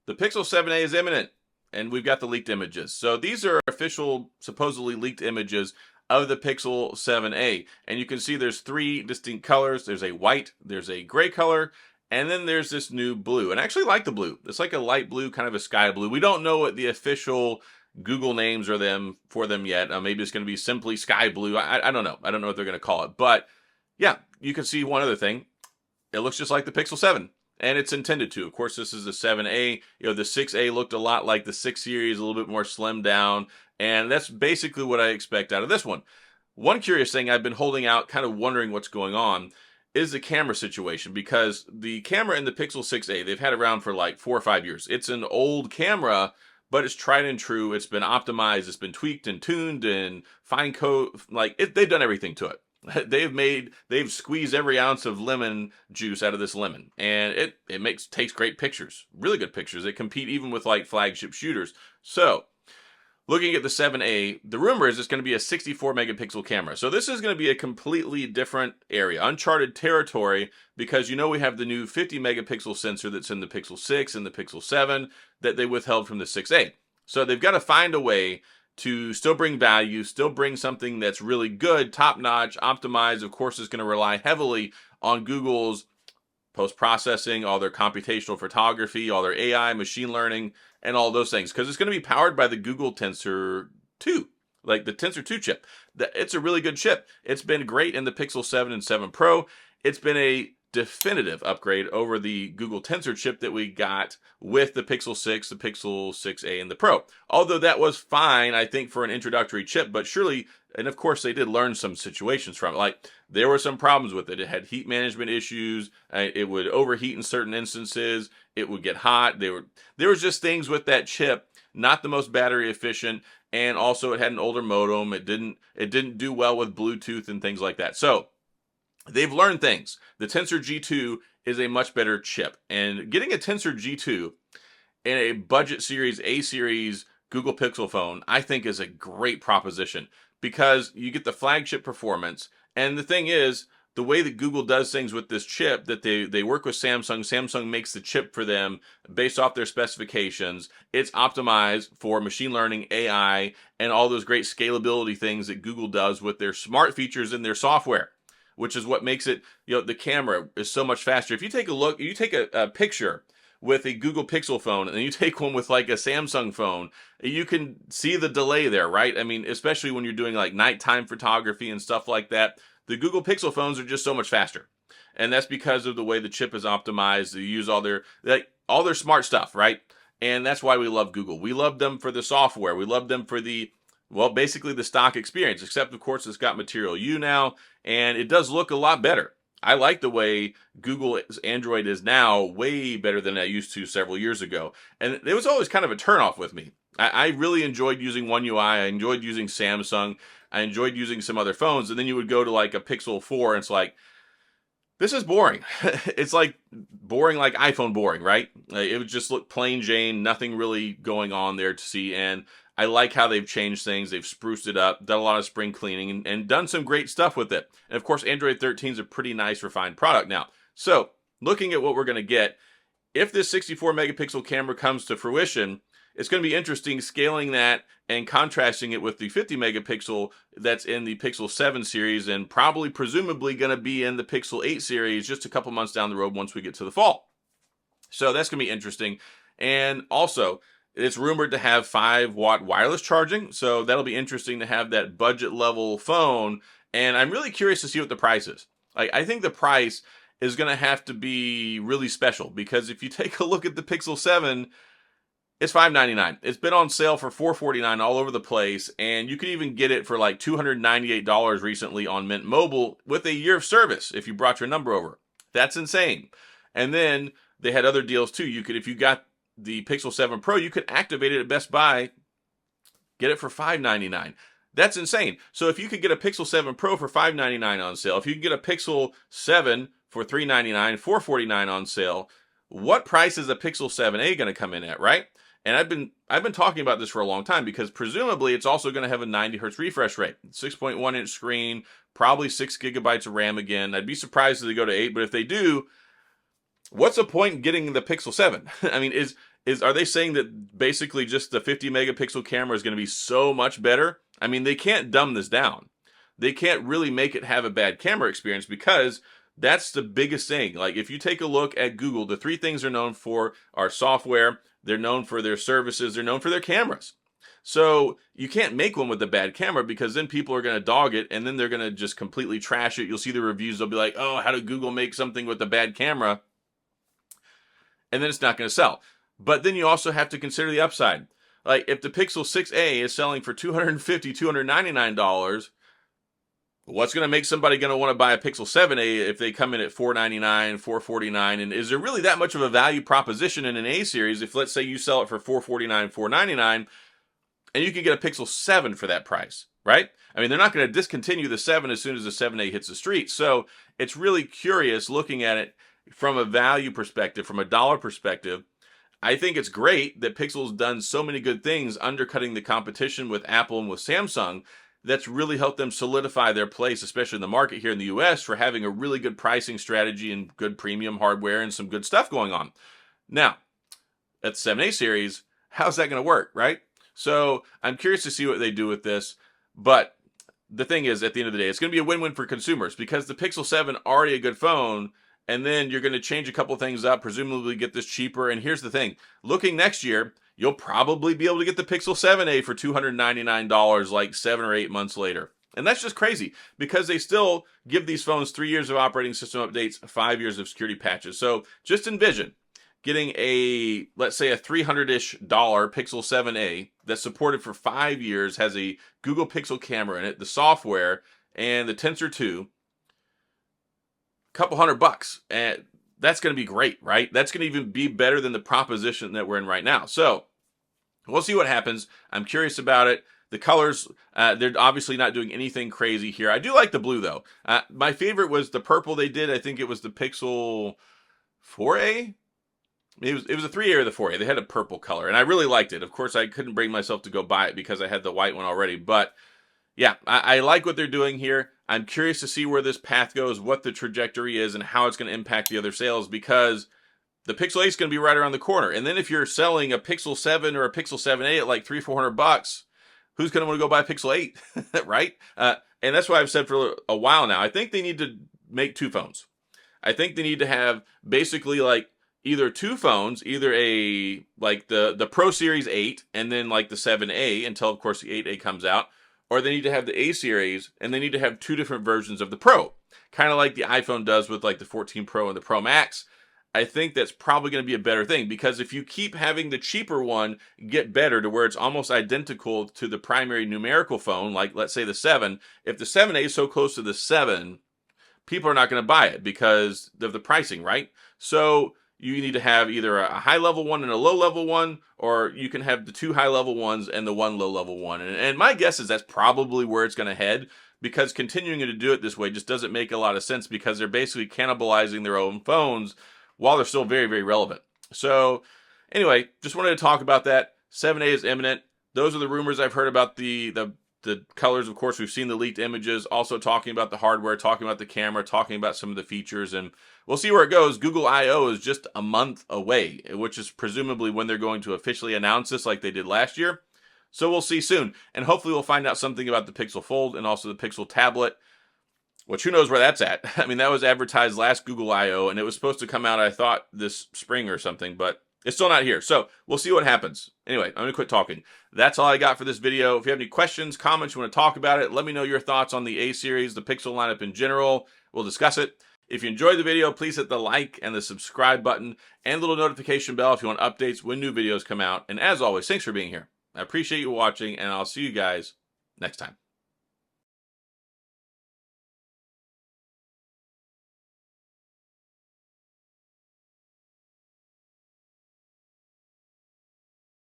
The Pixel 7a is imminent, and we've got the leaked images. So these are official, supposedly leaked images of the Pixel 7a. And you can see there's three distinct colors. There's a white, there's a gray color, and then there's this new blue. And I actually like the blue. It's like a light blue, kind of a sky blue. We don't know what the official Google names are for them yet. Maybe it's going to be simply sky blue. I don't know. I don't know what they're going to call it. But yeah, you can see one other thing. It looks just like the Pixel 7. And it's intended to. Of course, this is the 7a. The 6a looked a lot like the 6 series, a little bit more slimmed down. And that's basically what I expect out of this one. One curious thing I've been holding out, kind of wondering what's going on, is the camera situation. Because the camera in the Pixel 6a, they've had around for like 4 or 5 years. It's an old camera, but it's tried and true. It's been optimized. It's been tweaked and tuned and fine coat. They've done everything to it. They've squeezed every ounce of lemon juice out of this lemon, and it takes great pictures, really good pictures. They compete even with like flagship shooters. So, looking at the 7a, the rumor is it's going to be a 64 megapixel camera. So this is going to be a completely different area, uncharted territory, because we have the new 50 megapixel sensor that's in the Pixel 6 and the Pixel 7 that they withheld from the 6a. So they've got to find a way to still bring value, still bring something that's really good, top-notch, optimized. Of course, it's going to rely heavily on Google's post-processing, all their computational photography, all their AI, machine learning, and all those things. Because it's going to be powered by the Google Tensor 2, like the Tensor 2 chip. It's a really good chip. It's been great in the Pixel 7 and 7 Pro. It's been a definitive upgrade over the Google Tensor chip that we got with the Pixel 6, the Pixel 6a, and the Pro. Although that was fine, I think, for an introductory chip, but surely, and of course they did learn some situations from it. Like, there were some problems with it. It had heat management issues. It would overheat in certain instances. It would get hot. There was just things with that chip, not the most battery efficient, and also it had an older modem. It didn't do well with Bluetooth and things like that. So, they've learned things. The Tensor G2 is a much better chip. And getting a Tensor G2 in a budget series, A series Google Pixel phone, I think is a great proposition because you get the flagship performance. And the thing is, the way that Google does things with this chip, that they work with Samsung. Samsung makes the chip for them based off their specifications. It's optimized for machine learning, AI, and all those great scalability things that Google does with their smart features in their software, which is what makes it, the camera is so much faster. If you take a look, you take a picture with a Google Pixel phone and then you take one with like a Samsung phone, you can see the delay there, right? I mean, especially when you're doing like nighttime photography and stuff like that, the Google Pixel phones are just so much faster. And that's because of the way the chip is optimized. They use all their smart stuff, right? And that's why we love Google. We love them for the software. We love them for basically the stock experience, except of course it's got Material U now, and it does look a lot better. I like the way Google's Android is now way better than I used to several years ago. And it was always kind of a turnoff with me. I really enjoyed using One UI. I enjoyed using Samsung. I enjoyed using some other phones. And then you would go to like a Pixel 4 and it's like, this is boring. It's like boring, like iPhone boring, right? It would just look plain Jane, nothing really going on there to see. And I like how they've changed things. They've spruced it up, done a lot of spring cleaning, and done some great stuff with it. And of course, Android 13 is a pretty nice, refined product now. So, looking at what we're going to get, if this 64 megapixel camera comes to fruition, it's going to be interesting scaling that and contrasting it with the 50 megapixel that's in the Pixel 7 series and probably presumably going to be in the Pixel 8 series just a couple months down the road once we get to the fall. So that's going to be interesting. And also, it's rumored to have 5-watt wireless charging, so that'll be interesting to have that budget level phone. And I'm really curious to see what the price is. I think the price is going to have to be really special because if you take a look at the Pixel 7, it's $599. It's been on sale for $449 all over the place, and you could even get it for like $298 recently on Mint Mobile with a year of service if you brought your number over. That's insane. And then they had other deals too. If you got the Pixel 7 Pro, you could activate it at Best Buy, get it for $599. That's insane. So if you could get a Pixel 7 Pro for $599 on sale, if you could get a Pixel 7 for $399, $449 on sale, what price is a Pixel 7a going to come in at, right? And I've been talking about this for a long time because presumably it's also going to have a 90 hertz refresh rate, 6.1 inch screen, probably 6 gigabytes of RAM again. I'd be surprised if they go to 8, but if they do, what's the point in getting the Pixel 7? I mean, is are they saying that basically just the 50 megapixel camera is going to be so much better? I mean, they can't dumb this down. They can't really make it have a bad camera experience, because that's the biggest thing. Like, if you take a look at Google, the three things they're known for are software, they're known for their services, they're known for their cameras. So you can't make one with a bad camera, because then people are going to dog it, and then they're going to just completely trash it. You'll see the reviews, they'll be like, oh, how did Google make something with a bad camera? And then it's not going to sell. But then you also have to consider the upside. Like, if the Pixel 6a is selling for $250, $299, what's going to make somebody going to want to buy a Pixel 7a if they come in at $499, $449? And is there really that much of a value proposition in an A series if, let's say, you sell it for $449, $499, and you can get a Pixel 7 for that price, right? I mean, they're not going to discontinue the 7 as soon as the 7a hits the street. So it's really curious looking at it from a value perspective, from a dollar perspective. I think it's great that Pixel's done so many good things, undercutting the competition with Apple and with Samsung. That's really helped them solidify their place, especially in the market here in the US, for having a really good pricing strategy and good premium hardware and some good stuff going on. Now, at the 7a series, how's that going to work, right? So I'm curious to see what they do with this. But the thing is, at the end of the day, it's going to be a win-win for consumers, because the Pixel 7 already a good phone, and then you're going to change a couple things up, presumably get this cheaper. And here's the thing. Looking next year, you'll probably be able to get the Pixel 7a for $299 like 7 or 8 months later. And that's just crazy, because they still give these phones 3 years of operating system updates, 5 years of security patches. So just envision getting a, let's say, a $300-ish Pixel 7a that's supported for 5 years, has a Google Pixel camera in it, the software, and the Tensor 2, couple $100, and that's going to be great, right? That's going to even be better than the proposition that we're in right now. So we'll see what happens. I'm curious about it. The colors, they're obviously not doing anything crazy here. I do like the blue, though. My favorite was the purple they did. I think it was the Pixel 4a. It was a 3A or the 4A. They had a purple color, and I really liked it. Of course, I couldn't bring myself to go buy it because I had the white one already. But yeah, I like what they're doing here. I'm curious to see where this path goes, what the trajectory is, and how it's going to impact the other sales, because the Pixel 8 is going to be right around the corner. And then if you're selling a Pixel 7 or a Pixel 7a at like $300-400, who's going to want to go buy a Pixel 8, right? And that's why I've said for a while now, I think they need to make two phones. I think they need to have basically like either two phones, either a like the Pro Series 8 and then like the 7a until, of course, the 8a comes out. Or they need to have the A series, and they need to have two different versions of the Pro. Kind of like the iPhone does with like the 14 Pro and the Pro Max. I think that's probably going to be a better thing, because if you keep having the cheaper one get better to where it's almost identical to the primary numerical phone, like let's say the 7, if the 7a is so close to the 7, people are not going to buy it because of the pricing, right? So you need to have either a high-level one and a low-level one, or you can have the two high-level ones and the one low-level one. And my guess is that's probably where it's going to head, because continuing to do it this way just doesn't make a lot of sense, because they're basically cannibalizing their own phones while they're still very, very relevant. So anyway, just wanted to talk about that. 7a is imminent. Those are the rumors I've heard about the colors. Of course, we've seen the leaked images, also talking about the hardware, talking about the camera, talking about some of the features, and we'll see where it goes. Google I/O is just a month away, which is presumably when they're going to officially announce this like they did last year. So we'll see soon, and hopefully we'll find out something about the Pixel Fold and also the Pixel Tablet, which who knows where that's at. I mean, that was advertised last Google I/O, and it was supposed to come out, I thought, this spring or something, but it's still not here. So we'll see what happens. Anyway, I'm going to quit talking. That's all I got for this video. If you have any questions, comments, you want to talk about it, let me know your thoughts on the A series, the Pixel lineup in general. We'll discuss it. If you enjoyed the video, please hit the like and the subscribe button and little notification bell if you want updates when new videos come out. And as always, thanks for being here. I appreciate you watching, and I'll see you guys next time.